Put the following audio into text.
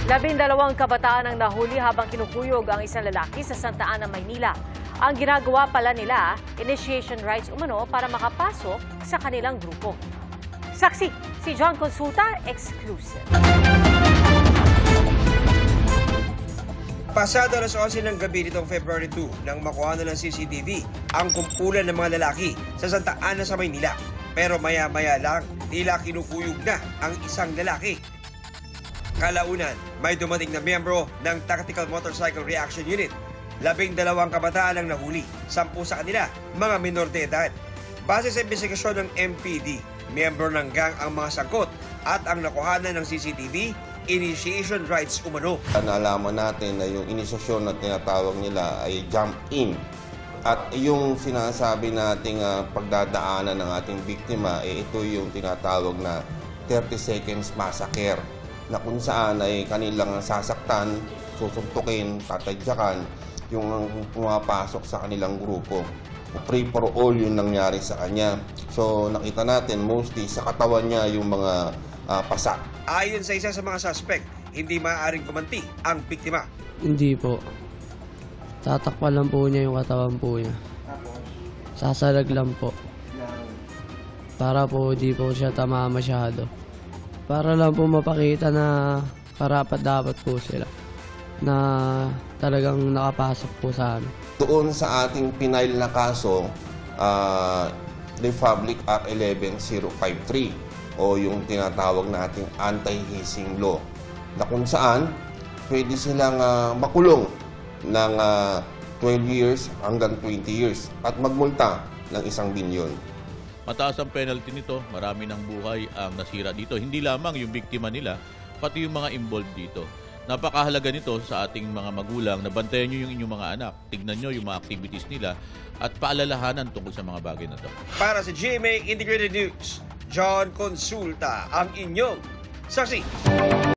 12 kabataan ang nahuli habang kinukuyog ang isang lalaki sa Santa Ana, Maynila. Ang ginagawa pala nila, initiation rites umano para makapasok sa kanilang grupo. Saksi, si John Consulta, exclusive. Pasado alas 11 ng gabi nitong February 2 nang makuha na ng CCTV ang kumpulan ng mga lalaki sa Santa Ana sa Maynila. Pero maya-maya lang, tila kinukuyog na ang isang lalaki. Kalaunan, may dumating na miyembro ng Tactical Motorcycle Reaction Unit. 12 kabataan ang nahuli, 10 sa kanila, mga minor de edad. Base sa investigasyon ng MPD, miyembro ng gang ang mga sangkot at ang nakuhanan ng CCTV, initiation rites umano. Naalaman natin na yung inisasyon na tinatawag nila ay jump in. At yung sinasabi nating pagdadaanan ng ating biktima, ito yung tinatawag na 30 seconds massacre, na kung saan ay kanilang sasaktan, susuntukin, tatadyakan yung pumapasok sa kanilang grupo. Free for all yung nangyari sa kanya. So nakita natin mostly sa katawan niya yung mga pasak. Ayon sa isa sa mga suspect, hindi maaaring kumanti ang biktima. Hindi po. Tatakpan lang po niya yung katawan po niya. Sasalag lang po. Para po di po siya tama masyado. Para lang po mapakita na karapat-dapat po sila na talagang nakapasok po sa amin. Doon sa ating pinail na kaso, Republic Act 11053 o yung tinatawag nating anti-hazing law, na kung saan pwede silang makulong ng 12 years hanggang 20 years at magmulta ng 1 bilyon. Mataas ang penalty nito, marami ng buhay ang nasira dito. Hindi lamang yung biktima nila, pati yung mga involved dito. Napakahalaga nito sa ating mga magulang na bantayan nyo yung inyong mga anak. Tignan nyo yung mga activities nila at paalalahanan tungkol sa mga bagay na to. Para sa GMA Integrated News, John Consulta, ang inyong saksi.